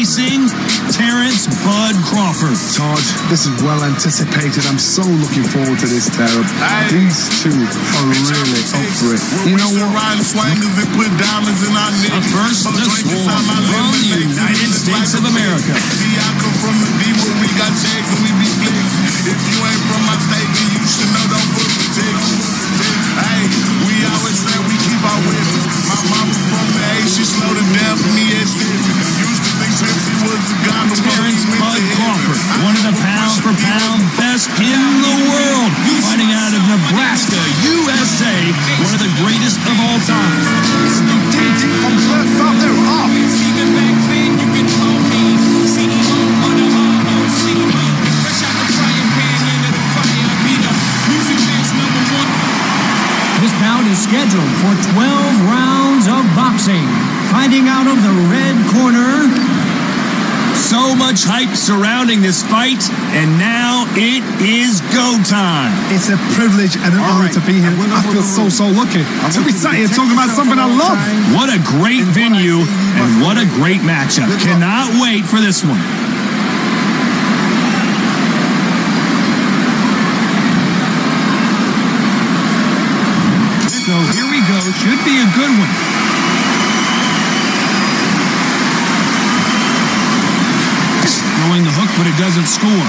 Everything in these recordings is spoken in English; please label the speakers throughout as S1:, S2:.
S1: facing Terence "Bud" Crawford.
S2: Todd, this is well anticipated. I'm so looking forward to this, Terence. These two are really up for it. You know what?
S1: Up first, the Swarm from the United States of America.
S3: See, I come from the D where we got checks and we be flexing. If you ain't from my state, then you should know don't put the Texas. Hey, we always say we keep our weapons. My mama from the A, she slowed it down for me at 7. Used to think Pepsi was a gun.
S1: Terence "Bud" Crawford, one of the pound-for-pound best in the world, fighting out of Nebraska, USA, one of the greatest of all time.
S2: From first up, they're off.
S4: This bout is scheduled for 12 rounds of boxing. Fighting out of the red corner.
S1: So much hype surrounding this fight, and now it is go time.
S2: It's a privilege and an honor to be here. I feel so lucky to be sat here talking about something I love.
S1: What a great venue, and what a great matchup. Cannot wait for this one. So here we go. Should be a good one. Throwing the hook, but it doesn't score.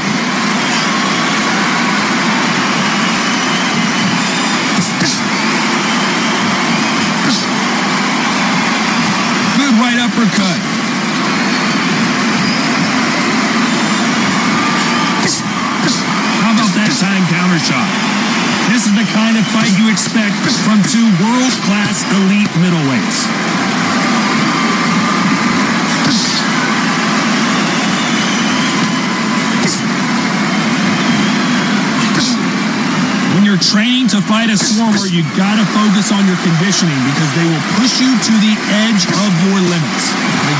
S1: Good right uppercut. How about that time counter shot? This is the kind of fight you expect from two world-class elite middleweights. When you're training to fight a Swarmer, you gotta focus on your conditioning because they will push you to the edge of your limits.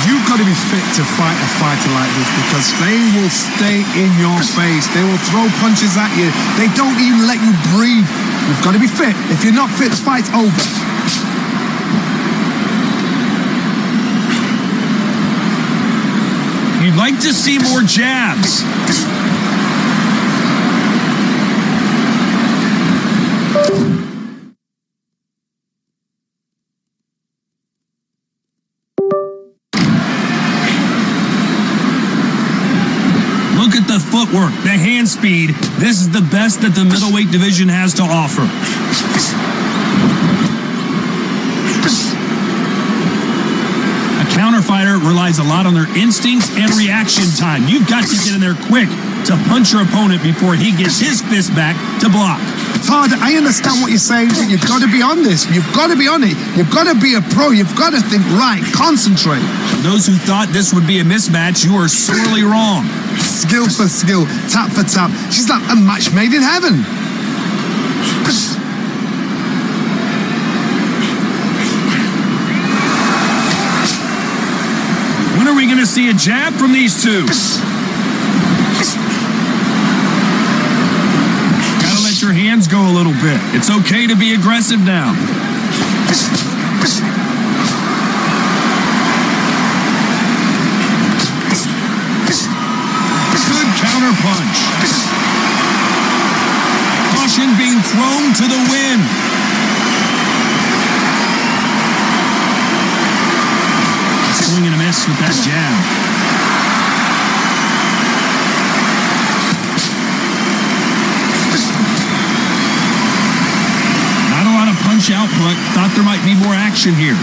S2: You've got to be fit to fight a fighter like this because they will stay in your face. They will throw punches at you. They don't even let you breathe. You've got to be fit. If you're not fit, the fight's over.
S1: You'd like to see more jabs. Look at the footwork, the hand speed. This is the best that the middleweight division has to offer. A counterfighter relies a lot on their instincts and reaction time. You've got to get in there quick to punch your opponent before he gets his fist back to block.
S2: Todd, I understand what you're saying, but you've got to be on this. You've got to be on it. You've got to be a pro. You've got to think right, concentrate.
S1: Those who thought this would be a mismatch, you are sorely wrong.
S2: Skill for skill, tap for tap. She's like a match made in heaven.
S1: When are we going to see a jab from these two? Gotta let your hands go a little bit. It's okay to be aggressive now. Good counter punch. Caution being thrown to the wind. Swing and a miss with that jab. Not a lot of punch output. Thought there might be more action here.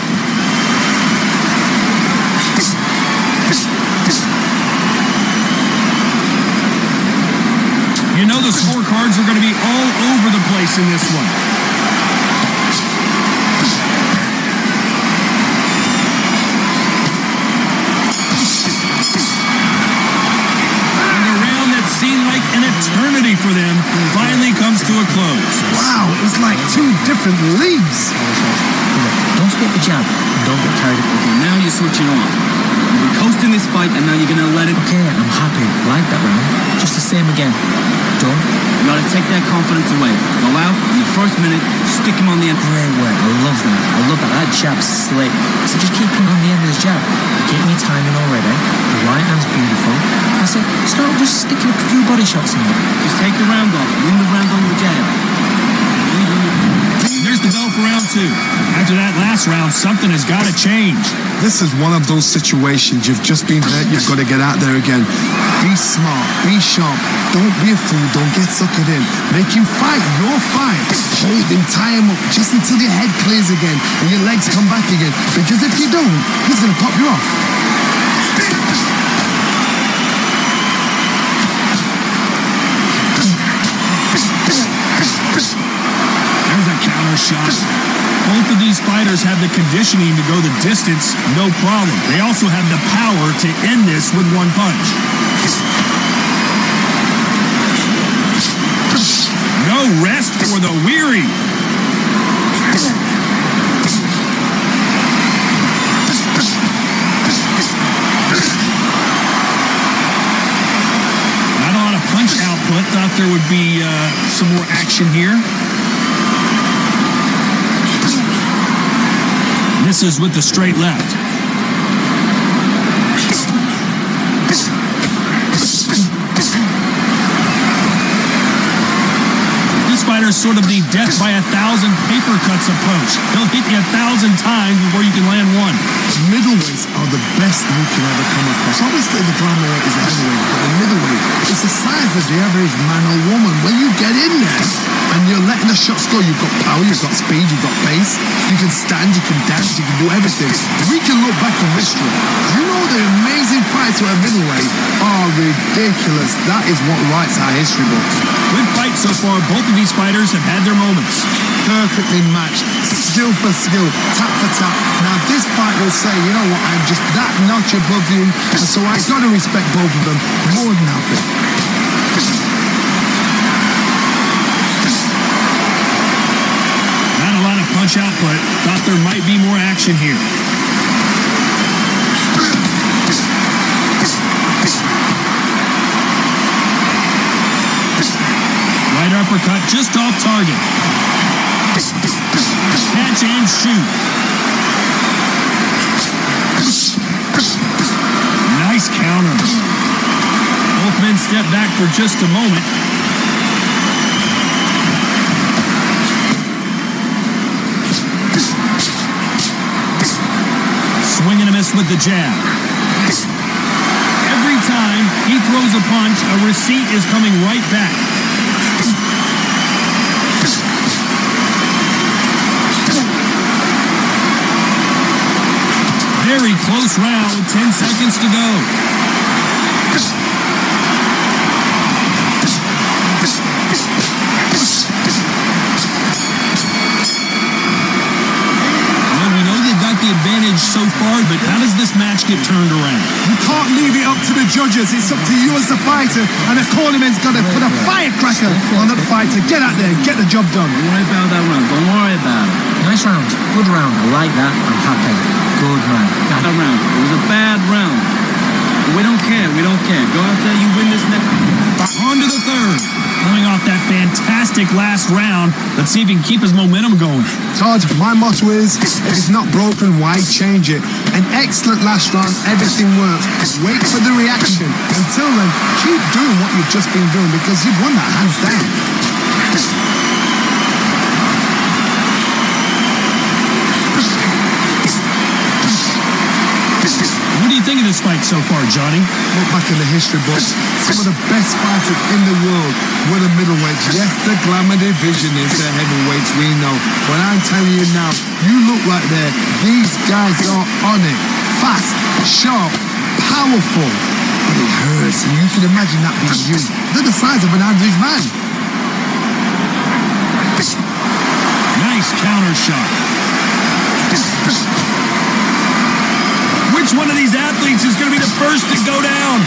S1: You know the scorecards are going to be all over the place in this one. Seemed like an eternity for them finally comes to a close.
S2: Wow, it was like two different leagues.
S5: Don't forget the jab. Don't get carried away. Okay, now you're switching on. You've been coasting this fight and now you're going to let it...
S4: Okay, I'm happy. Like that round. Just the same again. Done.
S5: You got to take that confidence away. Go out, in the first minute, stick him on the end.
S4: Great work. I love that. I love that. That jab's slick. So just keep him on the end of his jab. Keep me timing already. Right
S5: Just stick a few body shots in it. Just take the round off. Win the round on the jab.
S1: Here's the bell for round 2. After that last round, something has got to change.
S2: This is one of those situations. You've just been hurt. You've got to get out there again. Be smart. Be sharp. Don't be a fool. Don't get suckered in. Make him fight your fight. Hold him. Tie him up just until your head clears again and your legs come back again. Because if you don't, he's going to pop you off.
S1: There's a counter shot. Both of these fighters have the conditioning to go the distance, no problem. They also have the power to end this with one punch. No rest for the weary. Not a lot of punch output. Thought there would be some more action here. Misses with the straight left. This fighter's sort of the death by 1,000 paper cuts approach. He'll hit you 1,000 times before you can land one.
S2: Middleweights are the best you can ever come across. Obviously, the glamour is a heavyweight, but the middleweight is the size of the average man or woman. When you get in there and you're letting the shots go, you've got power, you've got speed, you've got pace, you can stand, you can dance, you can do everything. We can look back on history. You know the amazing fights at middleweight are ridiculous. That is what writes our history books.
S1: Good fight so far. Both of these fighters have had their moments.
S2: Perfectly matched, skill for skill, tap for tap. Now this fight will say, you know what, I'm just that notch above you, and so I got to respect both of them more than happy.
S1: Not a lot of punch output. Thought there might be more action here. Right uppercut just off target. Catch and shoot. Nice counter. Both men step back for just a moment. Swing and a miss with the jab. Every time he throws a punch, a receipt is coming right back. Very close round with 10 seconds to go. The advantage so far, but how does this match get turned around?
S2: You can't leave it up to the judges. It's up to you as the fighter, and the cornerman's got to put a firecracker on that fighter. Get out there, get the job done.
S5: Don't worry about that round. Don't worry about it.
S4: Nice round. Good round. I like that. I'm happy. Good man.
S5: Bad round. It was a bad round. But we don't care. We don't care. Go out there. You win this next.
S1: On to the third. Coming off that fantastic last round. Let's see if he can keep his momentum going.
S2: Todd, my motto is, if it's not broken, why change it? An excellent last round, everything works. Wait for the reaction. Until then, keep doing what you've just been doing because you've won that hands down.
S1: What do you think of this fight so far, Johnny?
S2: Look back in the history books. Some of the best fighters in the world were the middleweights. Yes, the glamour division is the heavyweights, we know. But I'm telling you now, you look right there. These guys are on it. Fast, sharp, powerful. But it hurts, and you can imagine that being you. They're the size of an average man.
S1: Nice counter shot. Which one of these athletes is going to be the first to go down?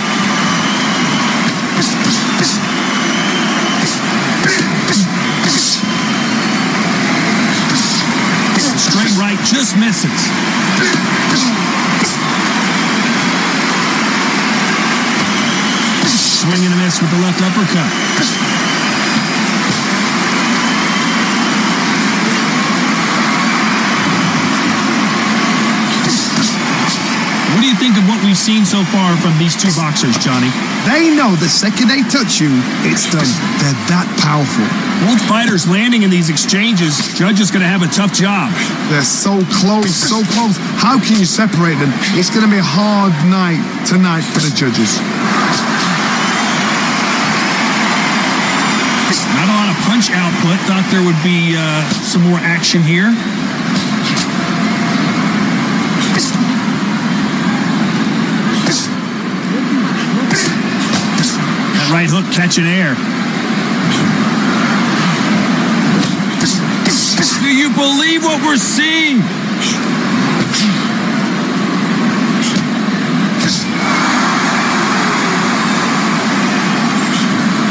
S1: Straight right just misses. Swing and a miss with the left uppercut. What do you think of what we've seen so far from these two boxers, Johnny?
S2: They know the second they touch you, it's done. They're that powerful.
S1: Both fighters landing in these exchanges. Judge is going to have a tough job.
S2: They're so close, so close. How can you separate them? It's going to be a hard night tonight for the judges.
S1: Not a lot of punch output. Thought there would be some more action here. That right hook catching air. Do you believe what we're seeing?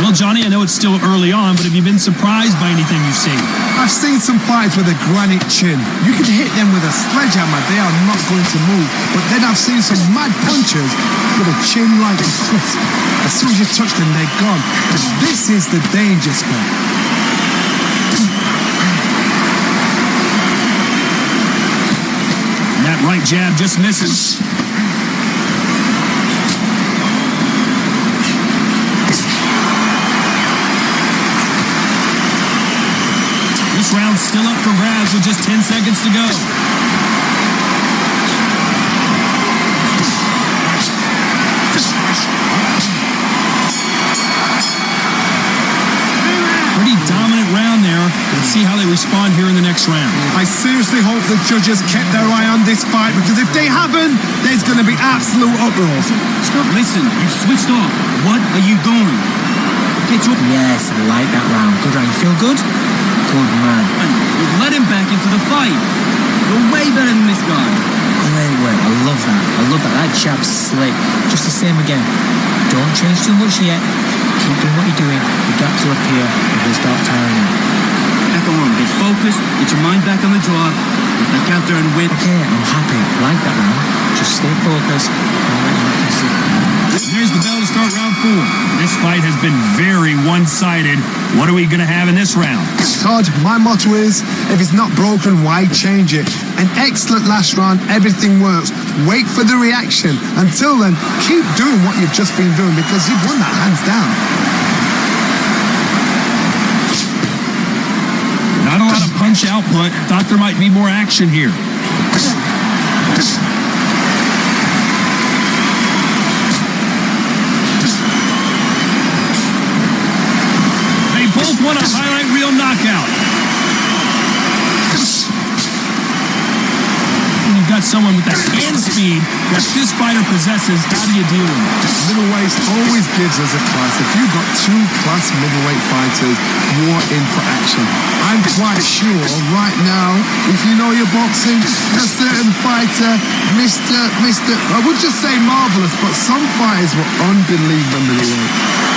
S1: Well, Johnny, I know it's still early on, but have you been surprised by anything you've seen?
S2: I've seen some fights with a granite chin. You can hit them with a sledgehammer, they are not going to move. But then I've seen some mad punchers with a chin like a crisp. As soon as you touch them, they're gone. But this is the danger spot.
S1: And that right jab just misses. This round's still up for grabs with just 10 seconds to go. Pretty dominant round there. Let's see how they respond here in the next round.
S2: I seriously hope the judges kept their eye on this fight, because if they haven't, there's going to be absolute uproar.
S5: Stop, listen, you've switched off. What are you going? Get up.
S6: Yes, I like that round. Good round. You feel good? Good man.
S5: And you've let him back into the fight. You're way better than this guy.
S6: Great work. I love that. I love that. That jab's slick. Just the same again. Don't change too much yet. Keep doing what you're doing. The gaps will appear and he'll start tiring you.
S5: Back on, get focused, get your mind back on the draw, get back out there and win.
S6: Okay, I'm happy. I like that round. Just stay focused.
S1: There's the bell to start round 4. This fight has been very one-sided. What are we going to have in this round?
S2: Todd, my motto is, if it's not broken, why change it? An excellent last round, everything works. Wait for the reaction. Until then, keep doing what you've just been doing, because you've won that hands down.
S1: Not a lot of punch output. Thought there might be more action here. They both want a highlight reel knockout. When you've got someone with that hand speed that this fighter possesses, how do you deal with it?
S2: Middleweight always gives us a class. If you've got two class middleweight fighters, you're in for action. I'm quite sure right now, if you know your boxing, a certain fighter, I would just say marvelous, but some fighters were unbelievable middleweight.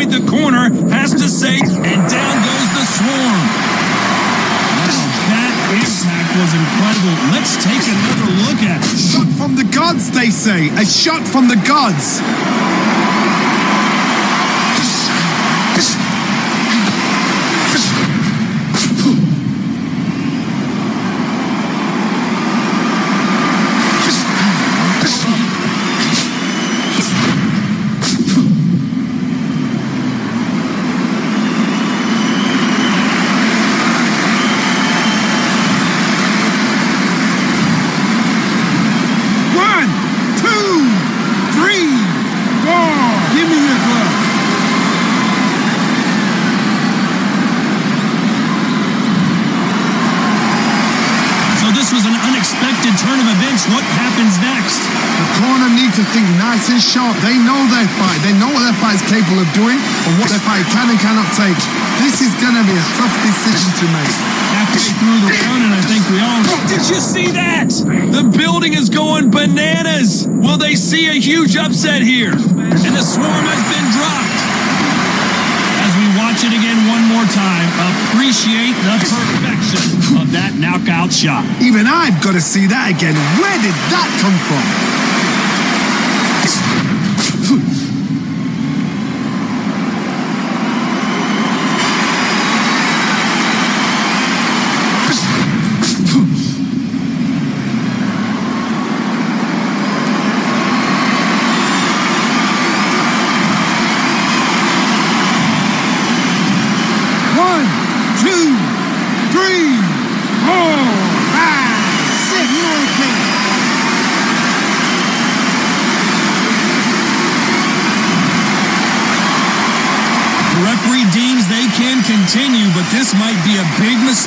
S1: The corner has to say, and down goes the swarm. Wow, that impact was incredible. Let's take another look at it.
S2: Shot from the gods, they say. A shot from the gods.
S1: Turn of events. What happens next?
S2: The corner need to think nice and sharp. They know their fight. They know what their fight is capable of doing and what their fight can and cannot take. This is going to be a tough decision to make.
S1: Halfway through the round, and I think we all... Did you see that? The building is going bananas. Will they see a huge upset here? And the swarm has been dropped. As we watch it again one more time, appreciate the perfection of that knockout shot.
S2: Even I've got to see that again. Where did that come from?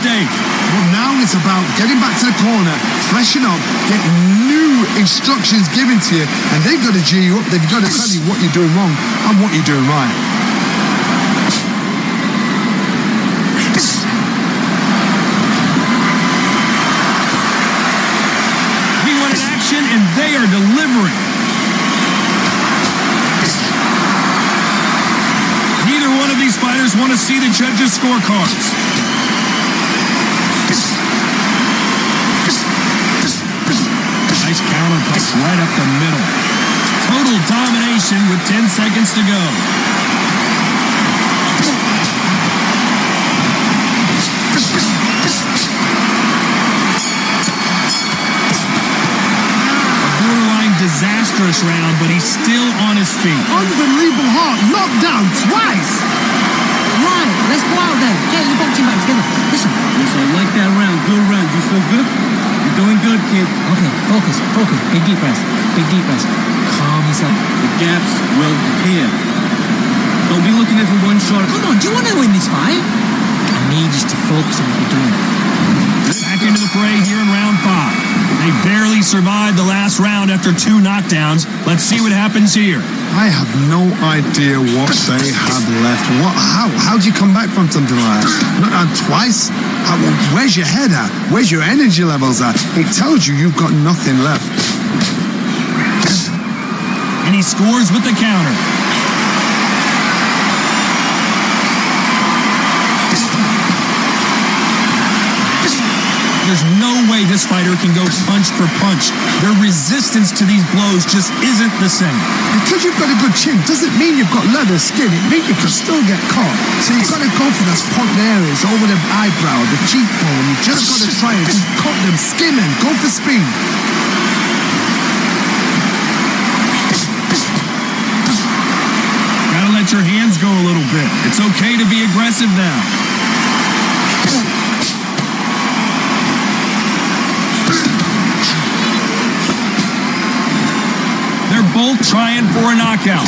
S1: mistake.
S2: Well, now it's about getting back to the corner, freshen up, get new instructions given to you, and they've got to G you up. They've got to tell you what you're doing wrong and what you're doing right.
S1: We wanted action, and they are delivering. Neither one of these fighters want to see the judges' scorecards. Nice counter punch right up the middle. Total domination with 10 seconds to go. A borderline disastrous round, but he's still on his feet.
S2: Unbelievable heart, knocked down twice.
S6: Right, let's go out then. Get your boxing back together. Listen.
S5: Yes, I like that round. Good round. You feel good? You're doing good, kid.
S6: Okay, focus. Big deep breath. Calm yourself.
S5: The gaps will appear. Don't be looking at for one shot.
S6: Come on, do you want to win this fight? I need you to focus on what you're doing.
S1: Back into the fray here in round 5. They barely survived the last round after 2 knockdowns. Let's see what happens here.
S2: I have no idea what they have left. How do you come back from something like that? Not out twice? Where's your head at? Where's your energy levels at? It tells you you've got nothing left.
S1: And he scores with the counter. There's no way this fighter can go punch for punch. Their resistance to these blows just isn't the same.
S2: Because you've got a good chin doesn't mean you've got leather skin. It means you can still get caught. So you've got to go for those point areas over the eyebrow, the cheekbone. You've just got to try and cut them, skin them, go for speed.
S1: Gotta let your hands go a little bit. It's okay to be aggressive now. They're both trying for a knockout.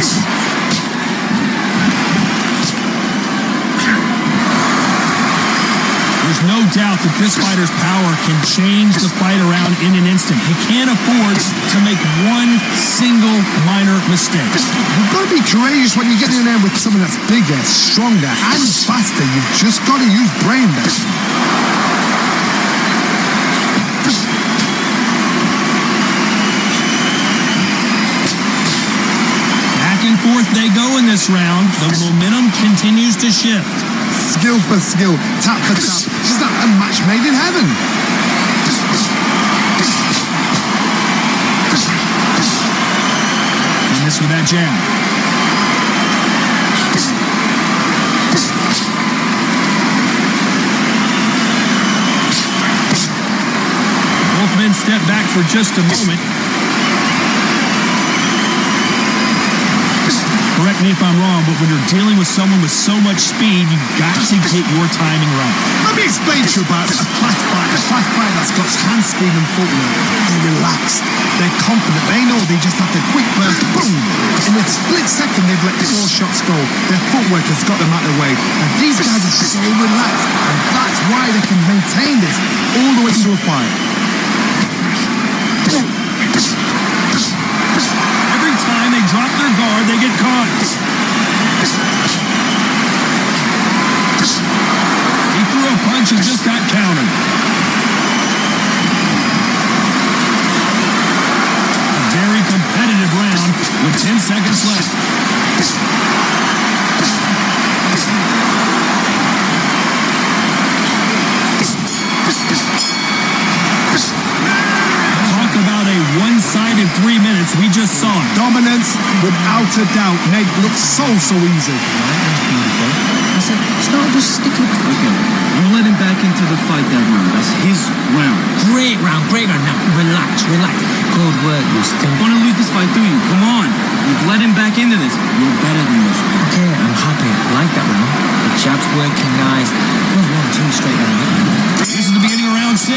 S1: There's no doubt that this fighter's power can change the fight around in an instant. He can't afford to make one single minor mistake.
S2: You've got to be courageous when you get in there with someone that's bigger, stronger, and faster. You've just got to use brain there.
S1: Forth they go in this round. The momentum continues to shift.
S2: Skill for skill, tap for tap. She's like a match made in heaven.
S1: And this with that jab. Both men step back for just a moment. Correct me if I'm wrong, but when you're dealing with someone with so much speed, you've got to get your timing right.
S2: Let me explain to you about a fast fight that's got hand speed and footwork. They're relaxed, they're confident, they know they just have to quick burst, boom! In a split second, they've let 4 shots go. Their footwork has got them out of the way. And these guys are so relaxed, and that's why they can maintain this all the way through a fight.
S1: Every time they drop their guard, they get caught. He threw a punch and just got countered. A very competitive round with 10 seconds left. Talk about a one-sided 3 minutes. We just saw it.
S2: Dominance, without a doubt. Nate looks so easy.
S6: Beautiful. I said, start just sticking.
S5: Okay, you let him back into the fight that round. That's his round.
S6: Great round. Now, relax. Good work, you still.
S5: You want to lose this fight, do you? Come on. You've let him back into this. You're better than this.
S6: Okay, I'm happy. I like that round. The jab's working nice. Good 1-2 straight down.
S1: This is the beginning of round 6.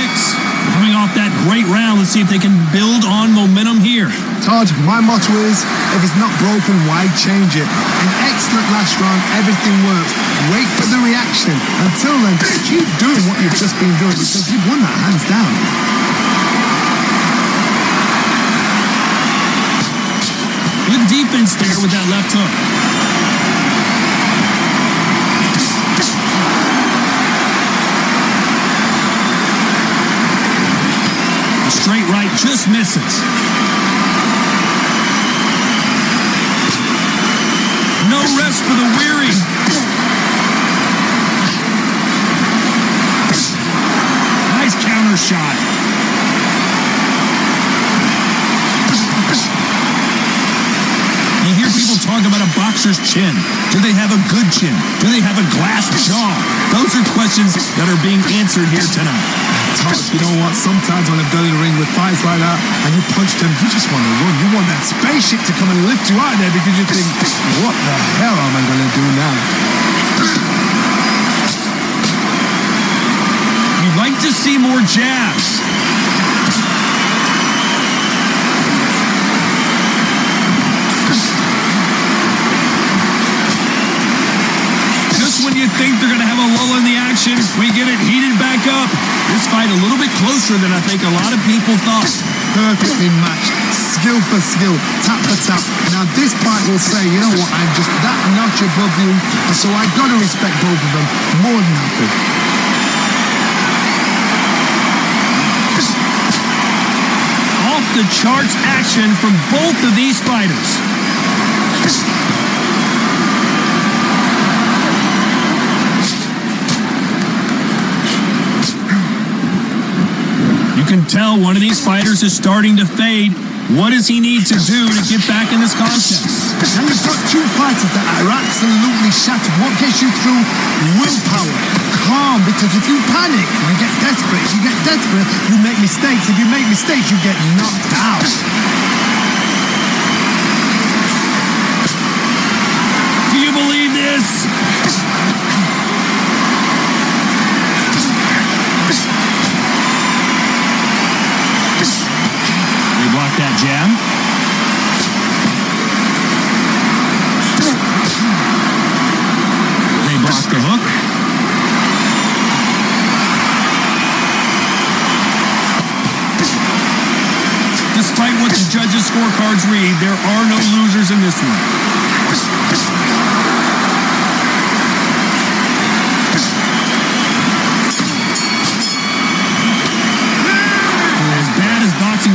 S1: Coming off that great round, let's see if they can build on momentum here.
S2: Todd, my motto is, if it's not broken, why change it? An excellent last round, everything works. Wait for the reaction. Until then, keep doing what you've just been doing because you've won that hands down.
S1: Good defense there with that left hook. The straight right just misses. No rest for the weary. Nice counter shot. You hear people talk about a boxer's chin. Do they have a good chin? Do they have a glass jaw? Those are questions that are being answered here tonight.
S2: Todd, you know what? Sometimes when I've done in the ring with fights like that and you punch them, you just want to run. You want that spaceship to come and lift you out of there because you think, what the hell am I going to do now?
S1: You'd like to see more jabs. When you think they're going to have a lull in the action, we get it heated back up. This fight a little bit closer than I think a lot of people thought.
S2: Perfectly matched, skill for skill, tap for tap. Now this fight will say, you know what, I'm just that notch above you, and so I've got to respect both of them more than happy.
S1: Off the charts action from both of these fighters. You can tell one of these fighters is starting to fade. What does he need to do to get back in this contest?
S2: And you've got two fighters that are absolutely shattered. What gets you through? Willpower. Calm, because if you panic, you get desperate. If you get desperate, you make mistakes. If you make mistakes, you get knocked out.
S1: Do you believe this? Block that jab. They block the hook. Despite what the judges' scorecards read, there are no losers in this one.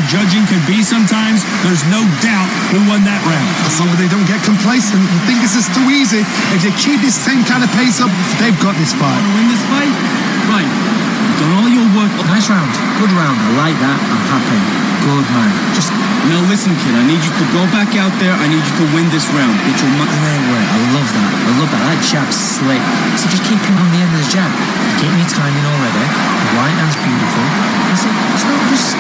S1: Judging can be sometimes, there's no doubt who won that round.
S2: As long as they don't get complacent, you think this is too easy. If they keep this same kind of pace up, they've got this fight.
S5: Want to win this fight? Right. You've done all your work.
S6: Nice round. Good round. I like that. I'm happy. Good man. Just
S5: now listen, kid. I need you to go back out there. I need you to win this round. Get your money.
S6: wait. I love that. I love that. That jab's slick. So just keep him on the end of the jab. Keep me timing already. The right hand's beautiful. So just...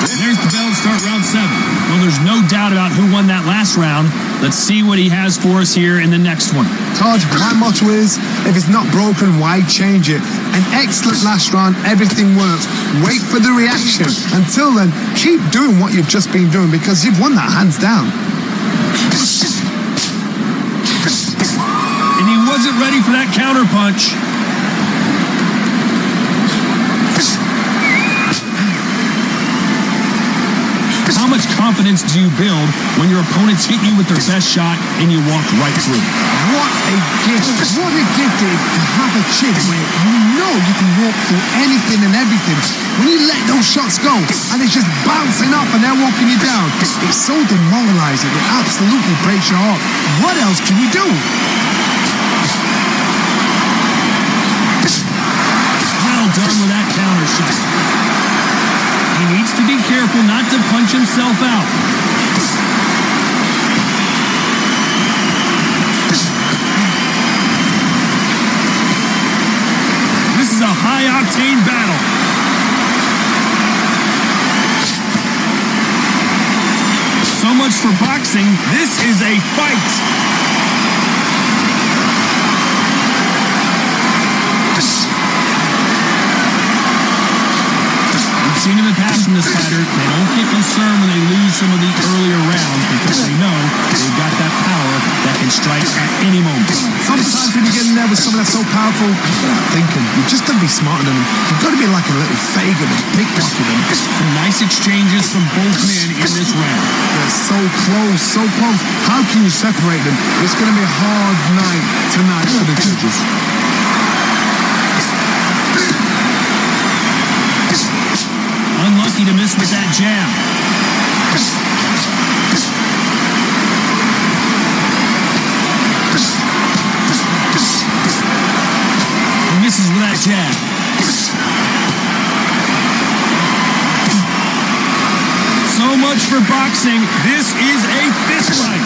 S1: And there's the bell to start round 7. Well, there's no doubt about who won that last round. Let's see what he has for us here in the next one.
S2: Todd, my motto is, if it's not broken, why change it? An excellent last round, everything works. Wait for the reaction. Until then, keep doing what you've just been doing because you've won that hands down.
S1: And he wasn't ready for that counter punch. How much confidence do you build when your opponents hit you with their best shot and you walk right through?
S2: What a gift. What a gift it is to have a chin where you know you can walk through anything and everything. When you let those shots go and it's just bouncing up and they're walking you down, it's so demoralizing. It absolutely breaks your heart. What else can you do?
S1: Well done with that counter shot. He needs to be careful not to punch himself out. This is a high-octane battle. So much for boxing. This is a fight. Seen in the past from this fighter, they don't get concerned when they lose some of the earlier rounds because they know they've got that power that can strike at any moment.
S2: Sometimes when you get in there with someone that's so powerful, you're not thinking. You've just got to be smarter than them. You've got to be like a little Fagin and pickpocket them.
S1: Some nice exchanges from both men in this round.
S2: They're so close, so close. How can you separate them? It's going to be a hard night tonight for the judges.
S1: Unlucky to miss with that jab. He misses with that jab. So much for boxing. This is a fist fight.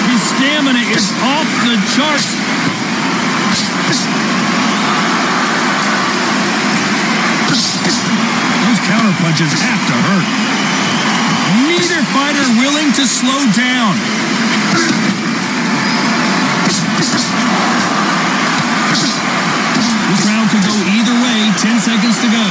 S1: His stamina is off the charts. Those counter punches have to hurt. Neither fighter willing to slow down. This round could go either way. 10 seconds to go.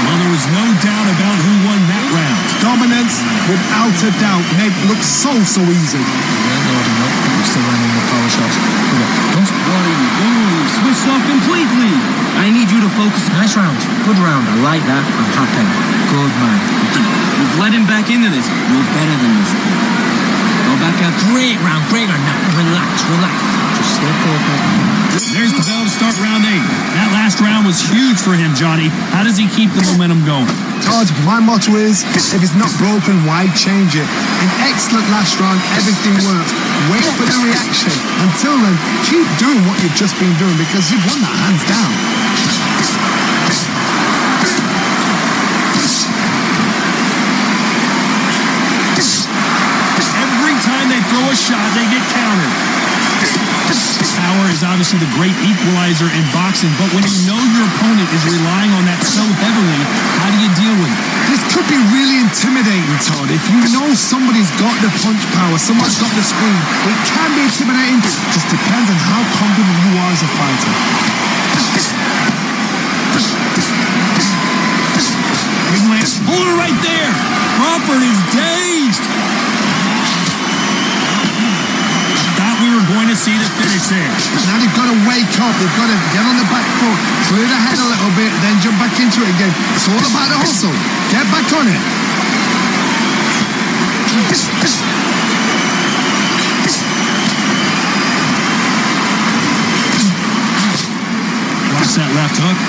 S1: Well, there was no doubt about who won that round.
S2: Dominance, without a doubt, made it look so easy.
S6: Yeah, loading up, but we're still landing the power shots.
S5: What are you doing? Switched off completely. I need you to focus.
S6: Nice round. Good round. I like that. I'm happy. Good man.
S5: We've let him back into this. You're better than this. Go back out.
S6: Great round. Now, relax. Just stay focused.
S1: There's the bell to start round 8. That last round was huge for him, Johnny. How does he keep the momentum going?
S2: Todd, my motto is, if it's not broken, why change it? An excellent last round, everything works. Wait for the reaction. Until then, keep doing what you've just been doing because you've won that hands down.
S1: Every time they throw a shot, they get countered. Power is obviously the great equalizer in boxing, but when you know your opponent is relying on that so heavily, how do you deal with it?
S2: This could be really intimidating, Todd. If you know somebody's got the punch power, someone's got the speed, it can be intimidating. Just depends on how confident you are as a fighter.
S1: Big lance. Hold it right there. Crawford is dazed. We were going to see the finish there.
S2: Now they've got to wake up. They've got to get on the back foot, clear the head a little bit, then jump back into it again. It's all about the hustle. Get back on it.
S1: Watch that left hook.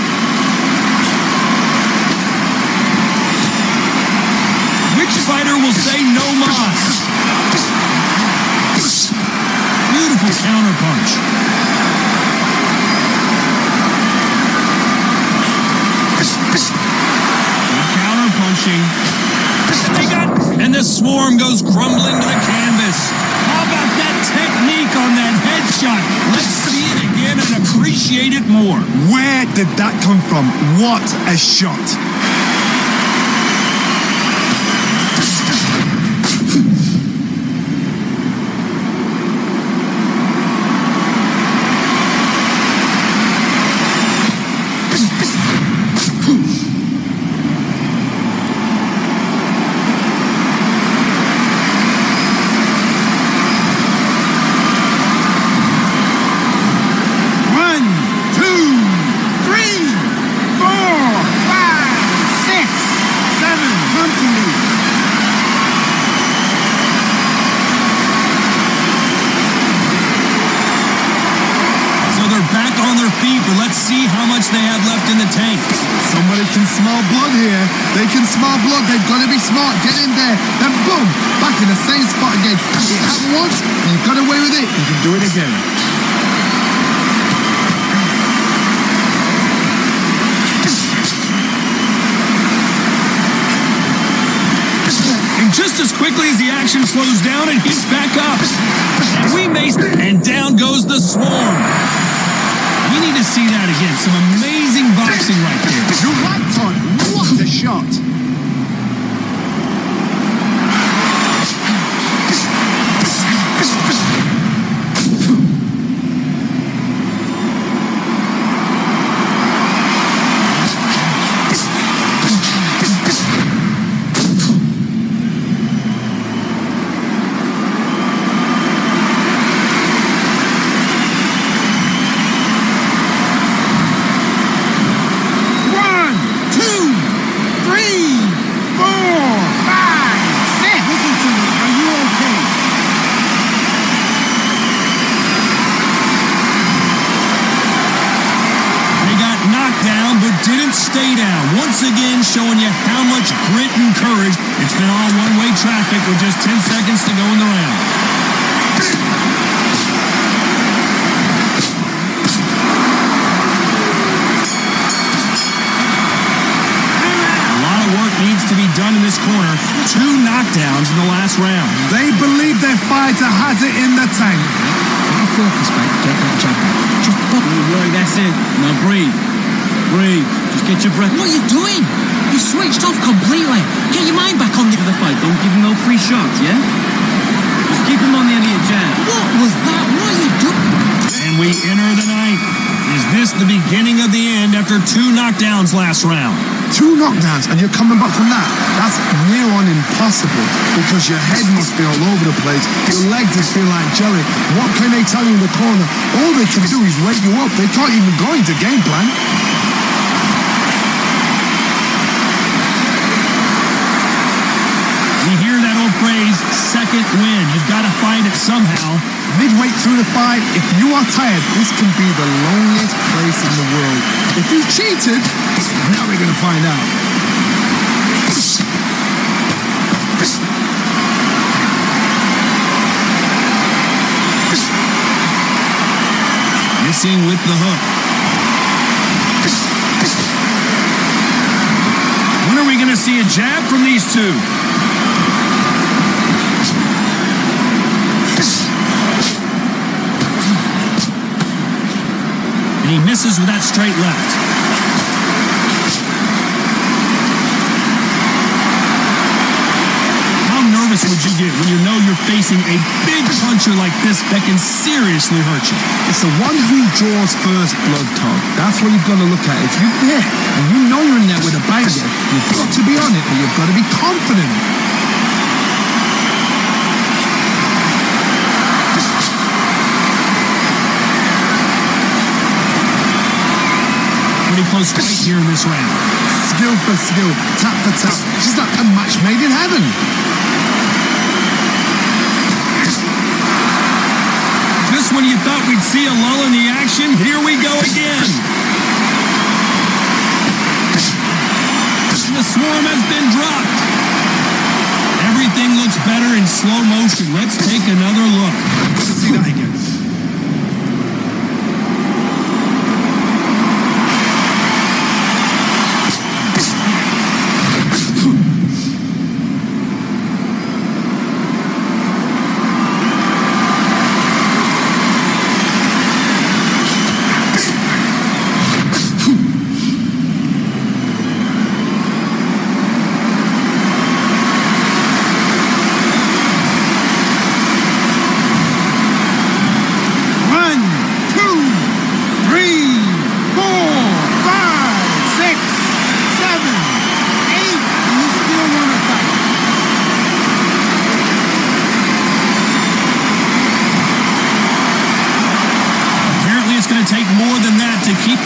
S1: Which fighter will say no mas? Beautiful counter punch. Counter punching. And the swarm goes crumbling to the canvas. How about that technique on that headshot? Let's see it again and appreciate it more.
S2: Where did that come from? What a shot.
S1: Let's see how much they have left in the tank.
S2: Somebody can smell blood here. They can smell blood. They've got to be smart. Get in there. Then boom, back in the same spot again. It happened once, and you got away with it. You can do it again.
S1: And just as quickly as the action slows down, and he's back up. And down goes the swarm. We need to see that again. Some amazing boxing right there.
S2: You're right, Todd. What
S1: didn't stay down. Once again, showing you how much grit and courage. It's been all one-way traffic with just 10 seconds to go in the round. A lot of work needs to be done in this corner. 2 knockdowns in the last round.
S2: They believe their fighter has it in the tank.
S6: Get your focus back. Get that jab back. Just pop.
S5: Good work, that's it. Now breathe. Breathe. Just get your breath.
S6: What are you doing? You switched off completely. Get your mind back on the...
S5: For the fight, don't give him no free shots, yeah? Just keep him on the end of your jab.
S6: What was that? What are you doing?
S1: And we enter the 9th. Is this the beginning of the end after 2 knockdowns last round?
S2: 2 knockdowns and you're coming back from that. That's near on impossible because your head must be all over the place. Your legs just feel like jelly. What can they tell you in the corner? All they can do is wake you up. They can't even go into game plan.
S1: We hear that old phrase, second win. You've got to find it somehow.
S2: Midway through the fight, if you are tired, this can be the loneliest place in the world. If you cheated, now we're going to find out.
S1: Missing with the hook. When are we going to see a jab from these two? And he misses with that straight left. How nervous would you get when you know you're facing a big puncher like this that can seriously hurt you?
S2: It's the one who draws first blood, Tom. That's what you've got to look at. If you're there and you know you're in there with a banger, you've got to be on it, but you've got to be confident.
S1: Pretty close fight here in this round.
S2: Skill for skill, tap for tap. It's like a match made in heaven.
S1: Just when you thought we'd see a lull in the action, here we go again. The swarm has been dropped. Everything looks better in slow motion. Let's take another look.
S2: Let's see that again.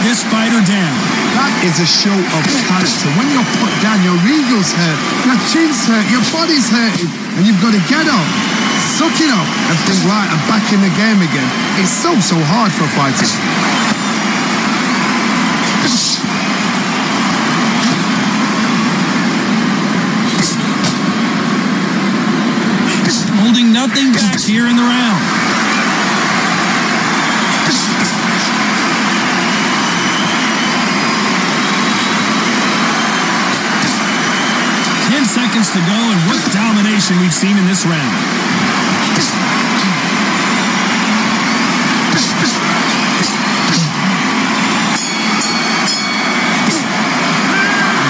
S1: This fighter down.
S2: That is a show of character. When you're put down, your ego's hurt, your chin's hurt, your body's hurting, and you've got to get up, suck it up, and think, right, I'm back in the game again. It's so hard for fighters.
S1: Holding nothing back here in the round. 10 seconds to go, and what domination we've seen in this round. You've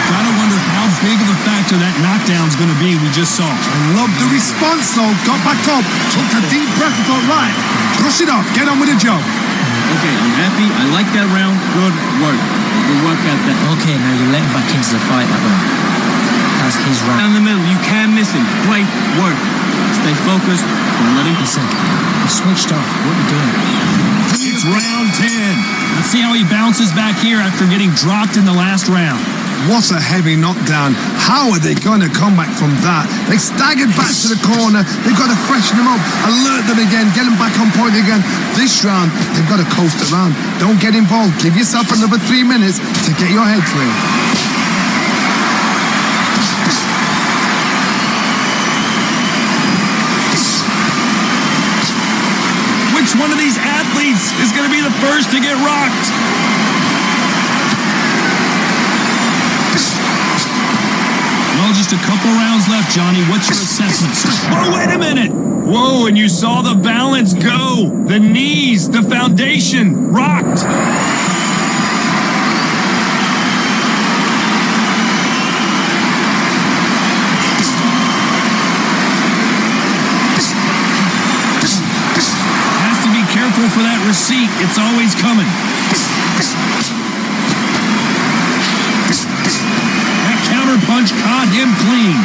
S1: got to wonder how big of a factor that knockdown's going to be we just saw.
S2: I love the response, though. Got back up, took a deep breath and thought, right, brush it off, get on with the job.
S5: Okay, I'm happy. I like that round. Good work. Good work at that.
S6: Okay, now you let him back into the fight that way. That's his round.
S5: Down the middle, you can't miss him. Great work. Stay focused. Don't let him.
S6: Listen, you switched off. What are you doing?
S1: It's round 10. Let's see how he bounces back here after getting dropped in the last round.
S2: What a heavy knockdown. How are they going to come back from that? They staggered back to the corner. They've got to freshen them up, alert them again, get them back on point again. This round, they've got to coast around. Don't get involved. Give yourself another 3 minutes to get your head clear.
S1: Which one of these athletes is going to be the first to get rocked? Well, just a couple rounds left, Johnny. What's your assessment? Oh, wait a minute. Whoa, and you saw the balance go. The knees, the foundation, rocked. Has to be careful for that receipt. It's always coming. Punch caught him clean.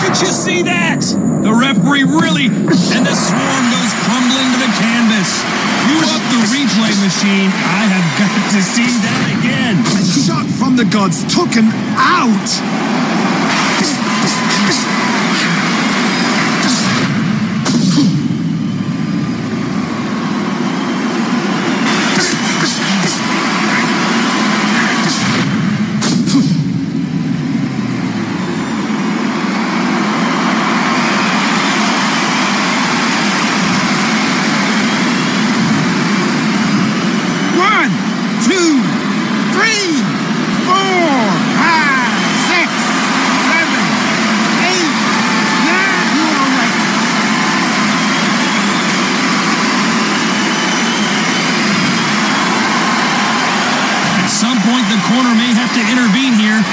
S1: Did you see that? The referee really, and the swarm goes crumbling to the canvas. You up the replay machine. I have got to see that again.
S2: A shot from the gods took him out.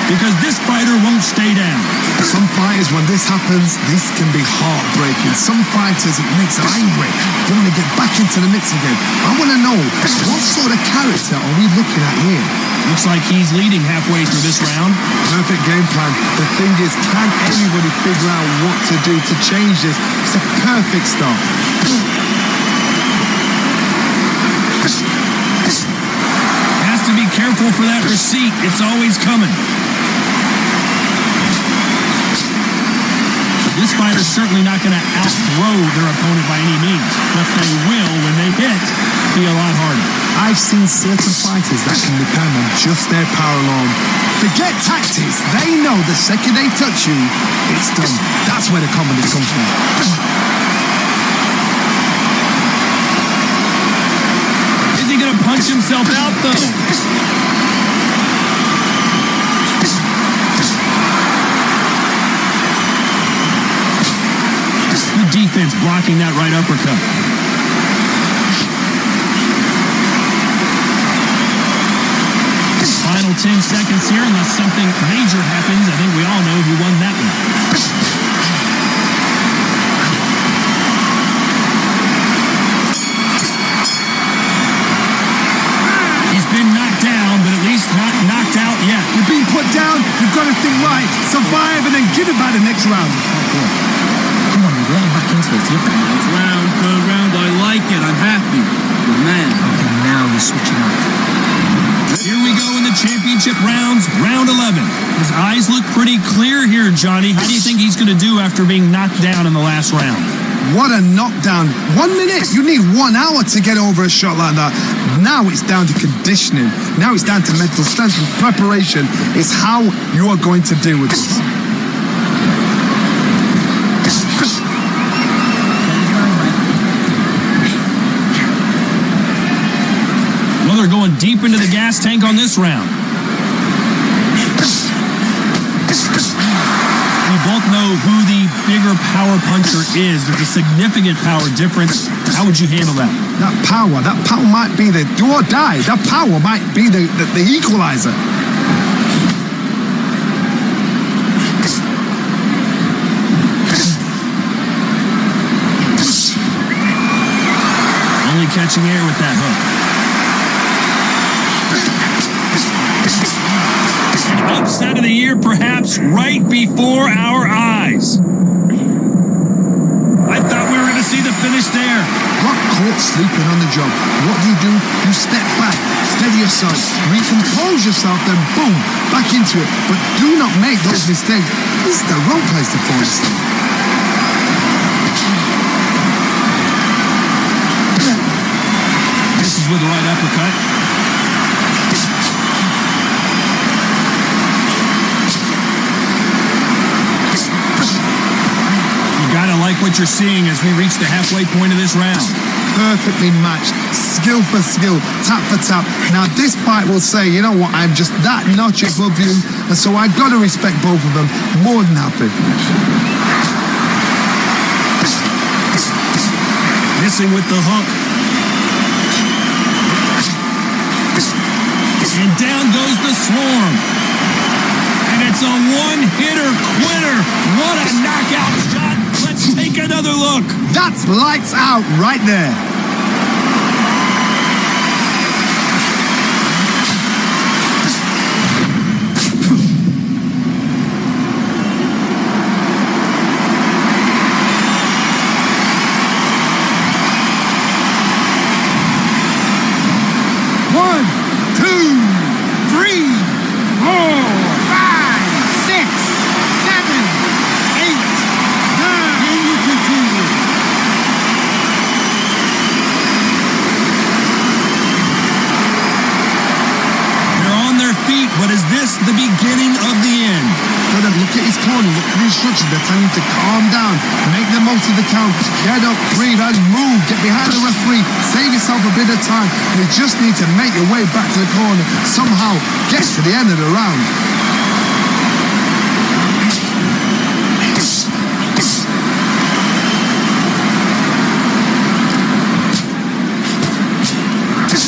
S1: Because this fighter won't stay down.
S2: Some fighters, when this happens, this can be heartbreaking. Some fighters, it makes them angry. They want to get back into the mix again. I want to know, what sort of character are we looking at here?
S1: Looks like he's leading halfway through this round.
S2: Perfect game plan. The thing is, can anybody figure out what to do to change this? It's a perfect start.
S1: Has to be careful for that receipt. It's always coming. This fighter's certainly not going to outthrow their opponent by any means, but they will, when they hit, be a lot harder.
S2: I've seen certain fighters that can depend on just their power alone. Forget tactics. They know the second they touch you, it's done. That's where the confidence comes from.
S1: Is he going to punch himself out, though? Good defense blocking that right uppercut. Final 10 seconds here, unless something major happens. I think we all know who won that one. He's been knocked down, but at least not knocked out yet.
S2: You're being put down, you've got to think right, survive, and then give it back the next round.
S6: Come on, you're getting back into it.
S5: It's round, good round. I like it. I'm happy. Good man.
S6: Okay, now you're switching off.
S1: Here we go in the championship rounds, round 11. His eyes look pretty clear here, Johnny. How do you think he's going to do after being knocked down in the last round?
S2: What a knockdown. 1 minute. You need 1 hour to get over a shot like that. Now it's down to conditioning. Now it's down to mental strength and preparation. It's how you are going to deal with this.
S1: Well, they're going deep into the gas tank on this round. We both know who the bigger power puncher is. There's a significant power difference. How would you handle that?
S2: That power might be the do or die. That power might be the equalizer.
S1: Only catching air with that hook. Upset of the year, perhaps, right before our eyes. I thought we were going to see the finish there.
S2: Got caught sleeping on the job. What do? You step back, steady your yourself, recompose yourself, then boom, back into it. But do not make those mistakes. This is the wrong place to fall asleep.
S1: This is with the right uppercut. You gotta like what you're seeing as we reach the halfway point of this round.
S2: Perfectly matched, skill for skill, tap for tap. Now this fight will say, you know what, I'm just that notch above you, and so I've got to respect both of them. More than happy.
S1: Missing with the hook. And down goes the Swarm. And it's a one-hitter quitter. What a knockout shot. Let's take another look.
S2: That's lights out right there.
S1: But is this the beginning of the end?
S2: Gotta look at his corner, look at the instructions. They're telling him to calm down, make the most of the count, get up, breathe, and move. Get behind the referee, save yourself a bit of time. You just need to make your way back to the corner. Somehow get to the end of the round.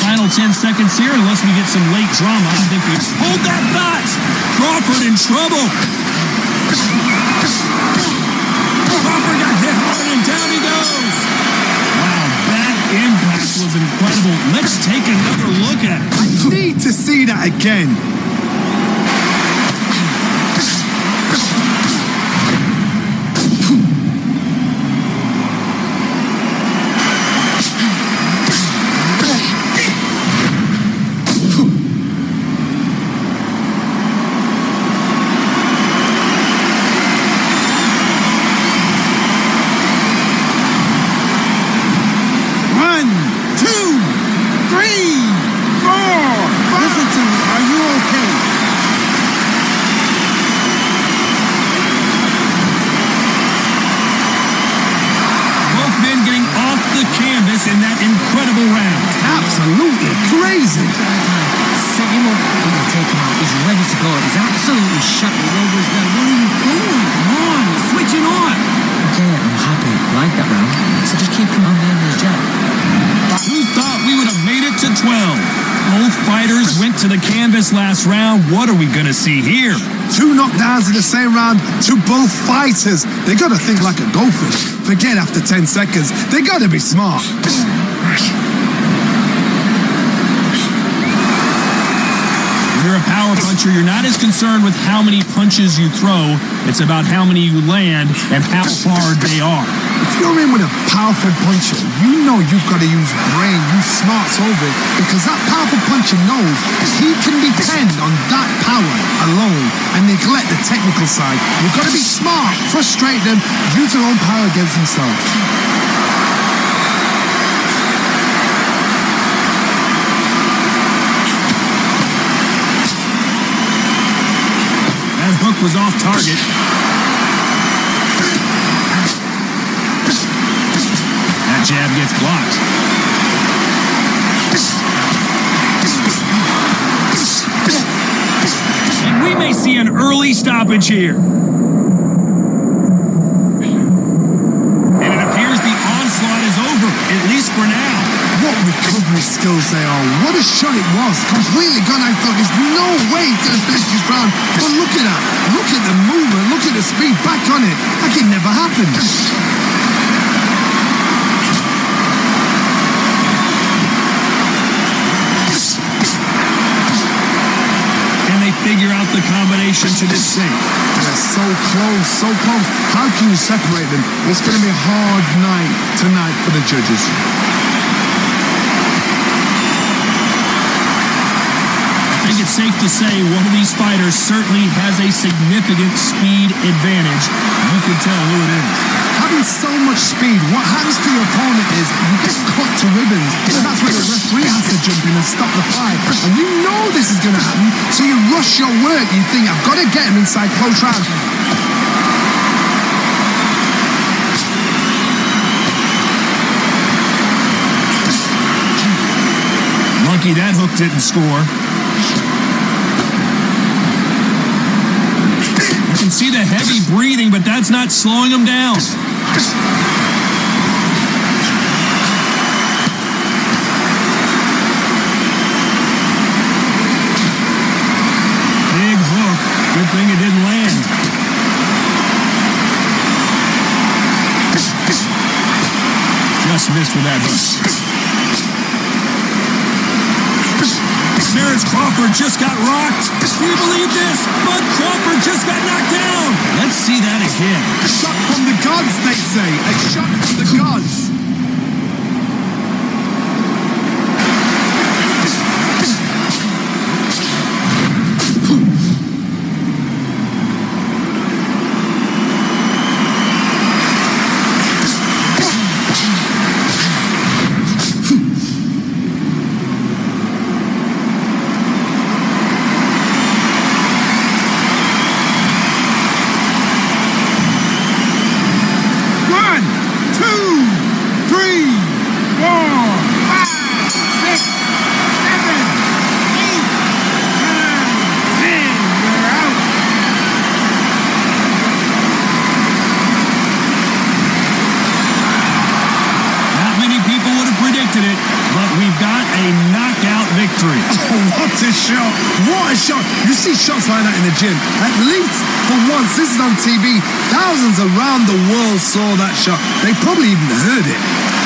S1: Final 10 seconds here, unless we get some late drama. I think we hold that thought. Crawford in trouble. Crawford got hit hard and down he goes. Wow, that impact was incredible. Let's take another look at it.
S2: I need to see that again.
S1: In that incredible round.
S2: Absolutely crazy.
S6: Set him up, and you take him out. He's ready to go. He's absolutely shut. Where was that? Where are you going? Come on, switching on. Okay, I'm happy. Like that round. So just keep him on the end of the jab.
S1: Who thought we would have made it to 12? Both fighters went to the canvas last round. What are we going to see here?
S2: 2 knockdowns in the same round to both fighters. They got to think like a goldfish. Forget after 10 seconds. They got to be smart.
S1: When you're a power puncher, you're not as concerned with how many punches you throw. It's about how many you land and how hard they are.
S2: If you're in with a powerful puncher, you know you've got to use brain, use smarts over it, because that powerful puncher knows he can depend on that power alone and neglect the technical side. You've got to be smart, frustrate them, use their own power against themselves.
S1: That hook was off target. That jab gets blocked. And we may see an early stoppage here. And it appears the onslaught is over, at least for now.
S2: What recovery skills they are. What a shot it was. Completely gone. I thought there's no way to finish this round. But look at that. Look at the movement. Look at the speed. Back on it. Like it never happened.
S1: Figure out the combination to this sink.
S2: They're so close, so close. How can you separate them? It's going to be a hard night tonight for the judges.
S1: safe to say one of these fighters certainly has a significant speed advantage. You can tell who it is.
S2: Having so much speed, what happens to your opponent is you get cut to ribbons. And that's where the referee has to jump in and stop the fight. And you know this is going to happen, so you rush your work. You think, I've got to get him inside close round.
S1: Lucky that hook didn't score. You can see the heavy breathing, but that's not slowing him down. Big hook. Good thing it didn't land. Just missed with that hook. Terence Crawford just got rocked. Do you believe this? But Crawford just got knocked down. Let's see that again.
S2: A shot from the gods, they say. A shot from the gods. What a shot! You see shots like that in the gym. At least for once, this is on TV. Thousands around the world saw that shot. They probably even heard it.